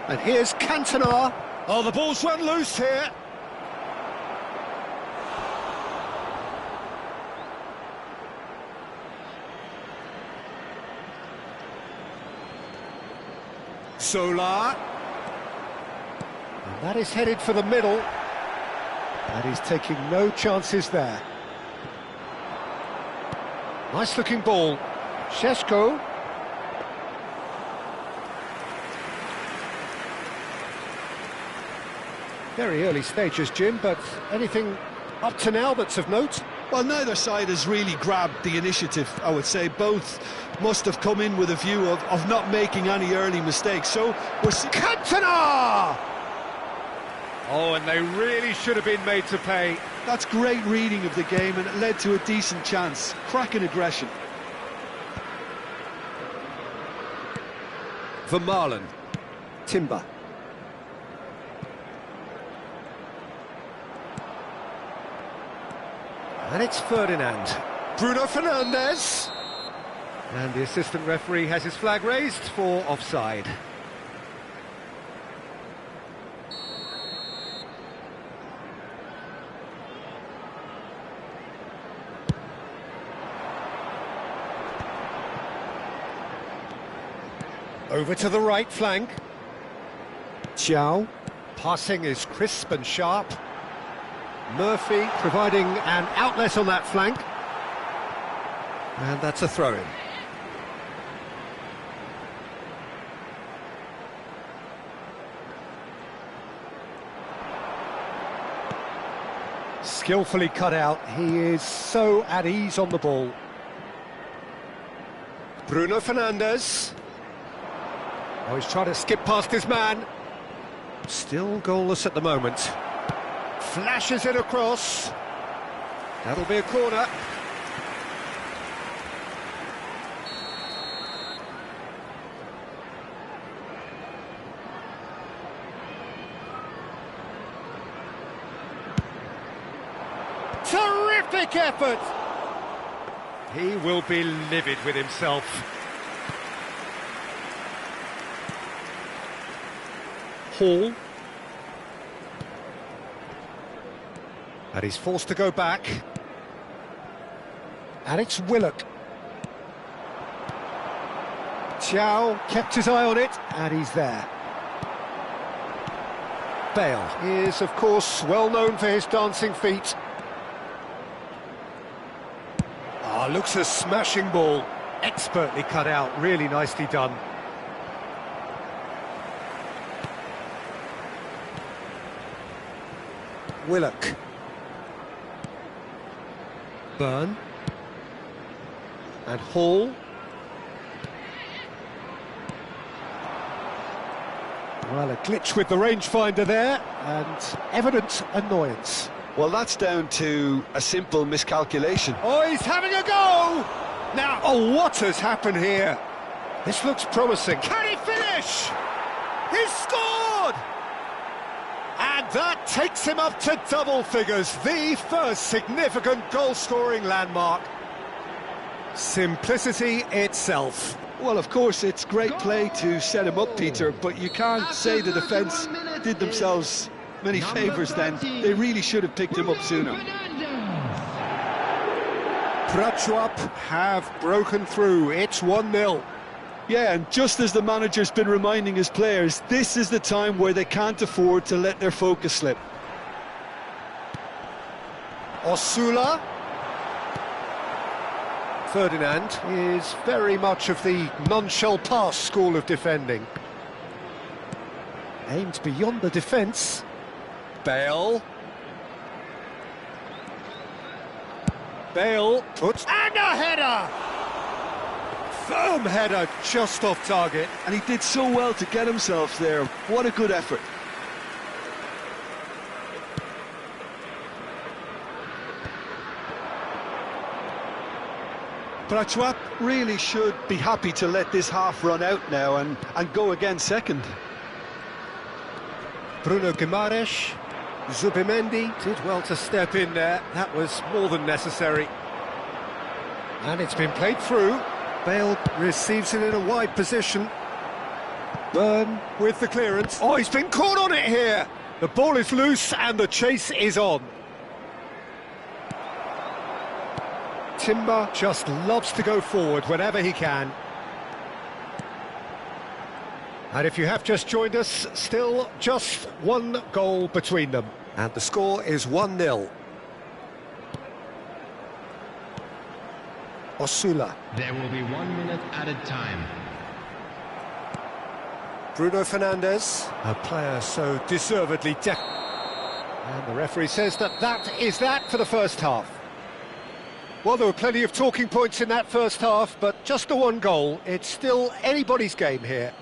And here's Cantona. Oh, the ball's run loose here. Solar. And that is headed for the middle. And he's taking no chances there. Nice looking ball. Šeško. Very early stages, Jim, but anything up to now that's of note? Well, neither side has really grabbed the initiative, I would say. Both must have come in with a view of not making any early mistakes. So we're seeing... Cantona! Oh, and they really should have been made to pay. That's great reading of the game, and it led to a decent chance. Cracking aggression. Vermaelen. Timber. And it's Ferdinand. Bruno Fernandes. And the assistant referee has his flag raised for offside. Over to the right flank. Xiao. Passing is crisp and sharp. Murphy providing an outlet on that flank. And that's a throw-in. Skillfully cut out. He is so at ease on the ball. Bruno Fernandes. Oh, he's trying to skip past his man. Still goalless at the moment. Flashes it across. That'll be a corner. Terrific effort! He will be livid with himself. Hall. And he's forced to go back. And it's Willock. Chow kept his eye on it, and he's there. Bale is, of course, well known for his dancing feet. Ah, looks a smashing ball. Expertly cut out, really nicely done. Willock. Byrne. And Hall. Well, a glitch with the rangefinder there, and evident annoyance. Well, that's down to a simple miscalculation. Oh, he's having a go! Now, oh, what has happened here? This looks promising. Can he finish? He's scored! And that takes him up to double figures, the first significant goal-scoring landmark. Simplicity itself. Well, of course, it's great play to set him up, Peter, but you can't say the defence did themselves many favours then. They really should have picked him up sooner. Prachuap have broken through. It's 1-0. Yeah, and just as the manager's been reminding his players, this is the time where they can't afford to let their focus slip. Osula. Ferdinand is very much of the none-shall-pass school of defending. Aimed beyond the defence. Bale. Bale puts... And a header! Firm header just off target. And he did so well to get himself there. What a good effort. Prachuap really should be happy to let this half run out now and go again second. Bruno Guimaraes. Zubimendi did well to step in there. That was more than necessary. And it's been played through. Bale receives it in a wide position. Byrne with the clearance. Oh, he's been caught on it here. The ball is loose and the chase is on. Timber just loves to go forward whenever he can. And if you have just joined us, still just one goal between them. And the score is 1-0. Osula. There will be 1 minute added time. Bruno Fernandes, a player so deservedly and the referee says that is that for the first half. Well, there were plenty of talking points in that first half, but just the one goal. It's still anybody's game here.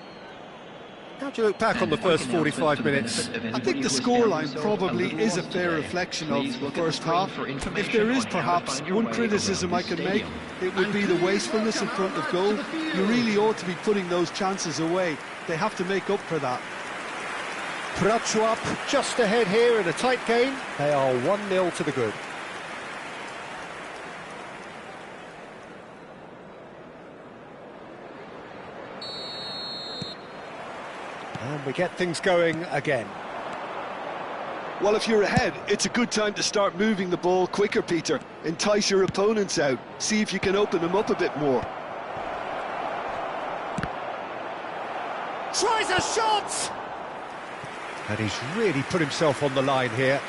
How do you look back on the first 45 minutes? I think the scoreline probably is a fair reflection of the first half. If there is perhaps one criticism I can make, it would be the wastefulness in front of goal. You really ought to be putting those chances away. They have to make up for that. Prachuap just ahead here in a tight game. They are 1-0 to the good. And we get things going again. Well, if you're ahead, it's a good time to start moving the ball quicker, Peter. Entice your opponents out. See if you can open them up a bit more. Tries a shot! And he's really put himself on the line here.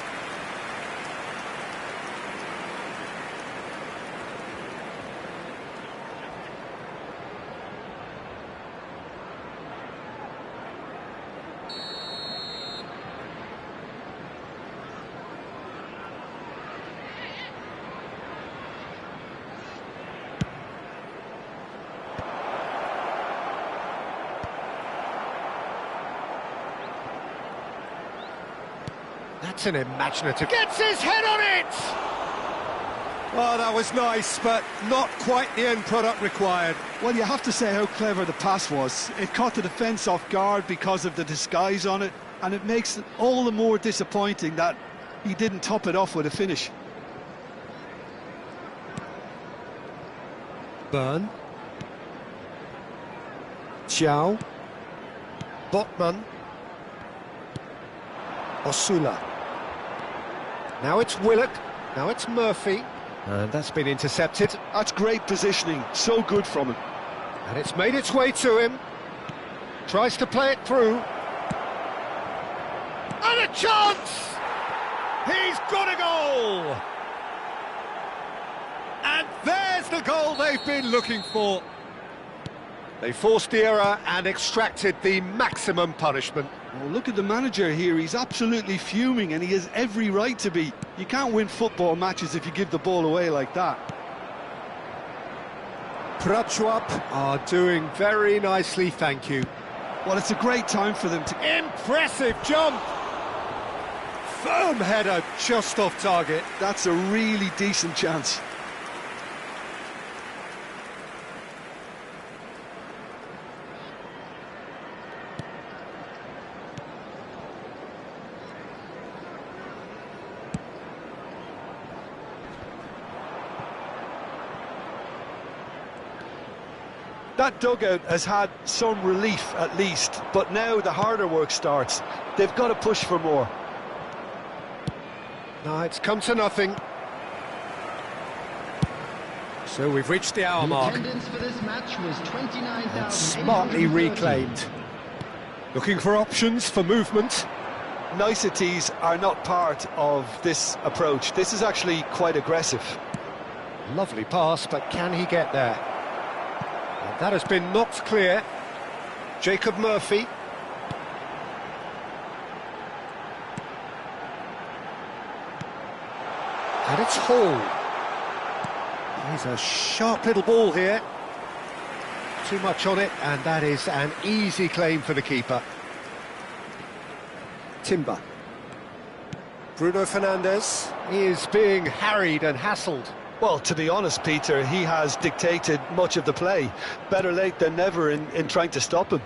That's an imaginative... Gets his head on it! Oh, that was nice, but not quite the end product required. Well, you have to say how clever the pass was. It caught the defence off guard because of the disguise on it, and it makes it all the more disappointing that he didn't top it off with a finish. Byrne. Chow. Botman. Osula. Now it's Willock, now it's Murphy, and that's been intercepted. That's great positioning, so good from him. And it's made its way to him. Tries to play it through. And a chance! He's got a goal! And there's the goal they've been looking for. They forced the error and extracted the maximum punishment. Well, look at the manager here, he's absolutely fuming and he has every right to be. You can't win football matches if you give the ball away like that. Prachuap are doing very nicely, thank you. Well, it's a great time for them to... Impressive jump! Firm header just off target. That's a really decent chance. That dugout has had some relief at least, but now the harder work starts. They've got to push for more. No, it's come to nothing. So we've reached the hour mark. Attendance for this match was 29,000. Smartly reclaimed. Looking for options for movement. Niceties are not part of this approach. This is actually quite aggressive. Lovely pass, but can he get there? And that has been knocked clear. Jacob Murphy. And it's Hall. He's a sharp little ball here. Too much on it, and that is an easy claim for the keeper. Timber. Bruno Fernandes. He is being harried and hassled. Well, to be honest, Peter, he has dictated much of the play. Better late than never in trying to stop him.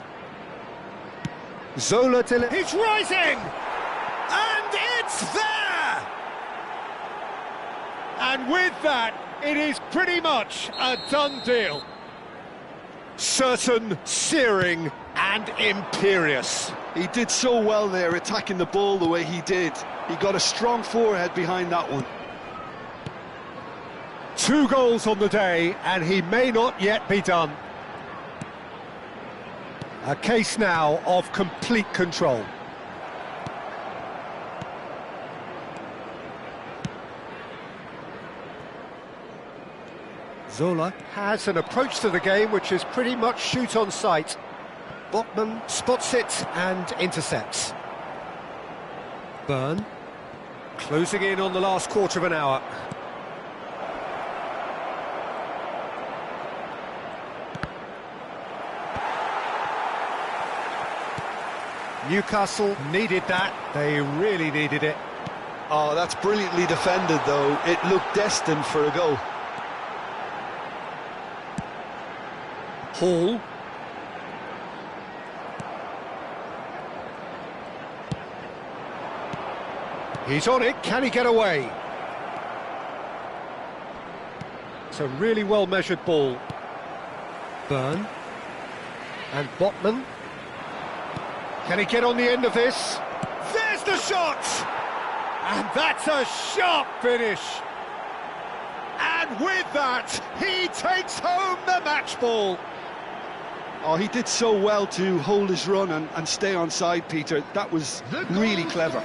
Zola till He's rising! And it's there! And with that, it is pretty much a done deal. certain, searing and imperious. He did so well there, attacking the ball the way he did. He got a strong forehead behind that one. 2 goals on the day, and he may not yet be done. A case now of complete control. Zola has an approach to the game which is pretty much shoot on sight. Botman spots it and intercepts. Byrne closing in on the last quarter of an hour. Newcastle needed that, they really needed it. Oh, that's brilliantly defended though. It looked destined for a goal. Hall. He's on it, can he get away? It's a really well-measured ball. Byrne. And Botman. Can he get on the end of this? There's the shot! And that's a sharp finish. And with that, he takes home the match ball. Oh, he did so well to hold his run and stay on side, Peter. That was really clever.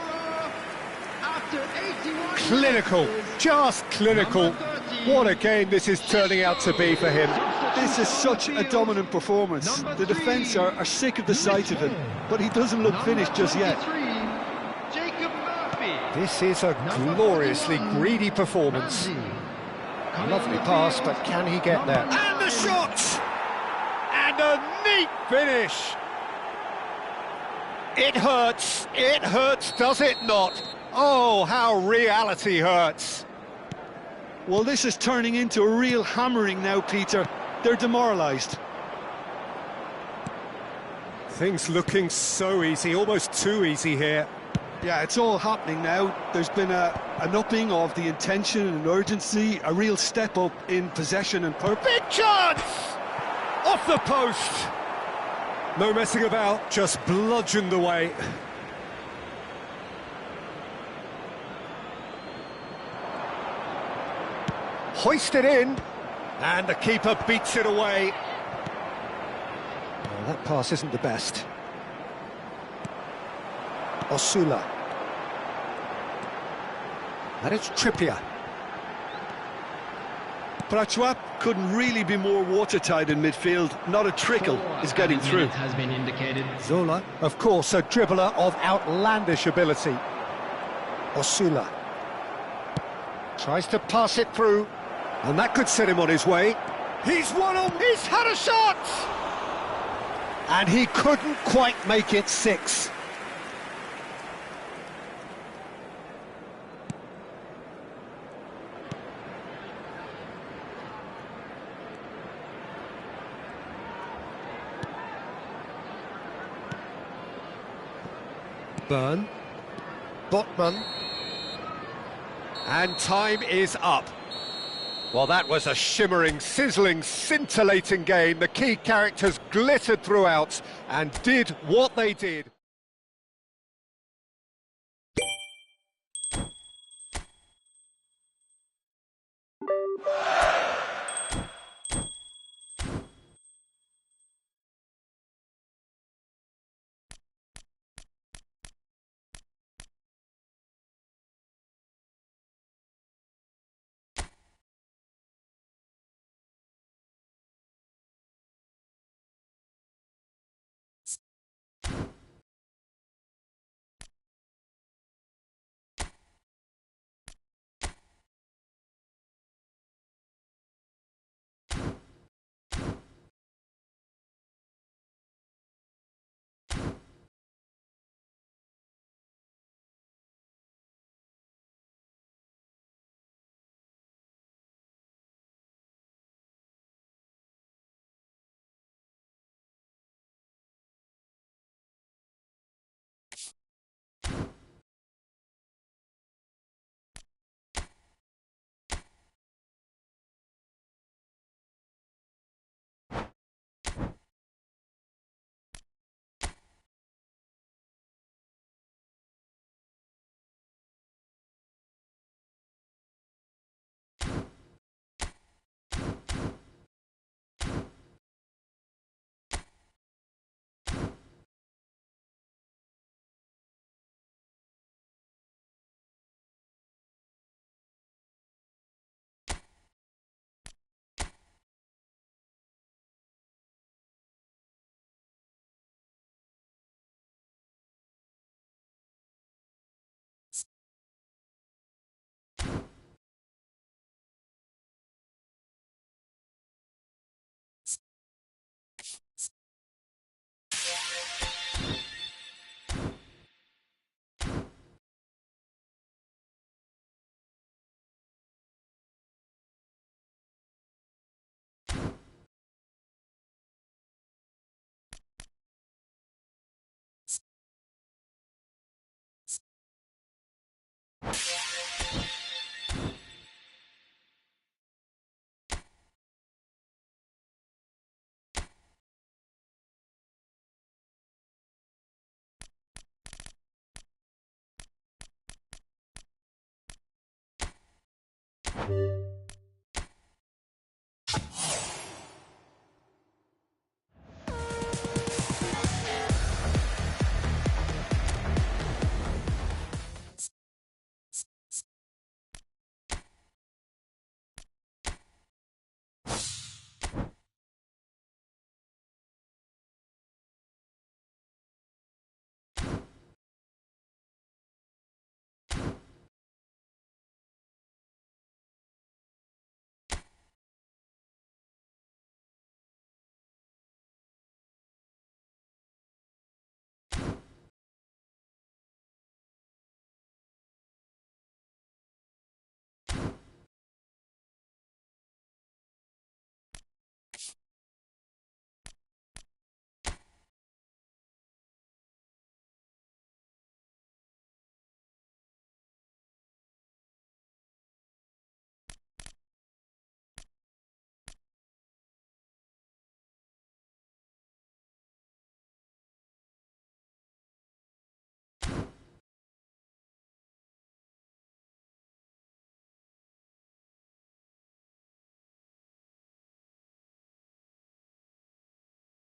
Clinical, just clinical. What a game this is turning out to be for him. This is such a dominant performance. The defence are sick of the sight of him, but he doesn't look finished just yet. This is a gloriously greedy performance. Lovely pass, but can he get there? And the shot! And a neat finish! It hurts, does it not? Oh, how reality hurts. Well, this is turning into a real hammering now, Peter. They're demoralised. Things looking so easy, almost too easy here. Yeah, it's all happening now. There's been an upping of the intention and urgency, a real step up in possession and purpose. Big chance! Off the post! No messing about, just bludgeoned away. hoisted in, and the keeper beats it away. Well, that pass isn't the best. Osula. And it's Trippier. Prachuap couldn't really be more watertight in midfield. Not a trickle is getting through. Has been indicated. Zola, of course, a dribbler of outlandish ability. Osula. Tries to pass it through, And that could set him on his way. he's he's had a shot! And he couldn't quite make it 6. Byrne. Botman. And time is up. Well, that was a shimmering, sizzling, scintillating game. The key characters glittered throughout and did what they did.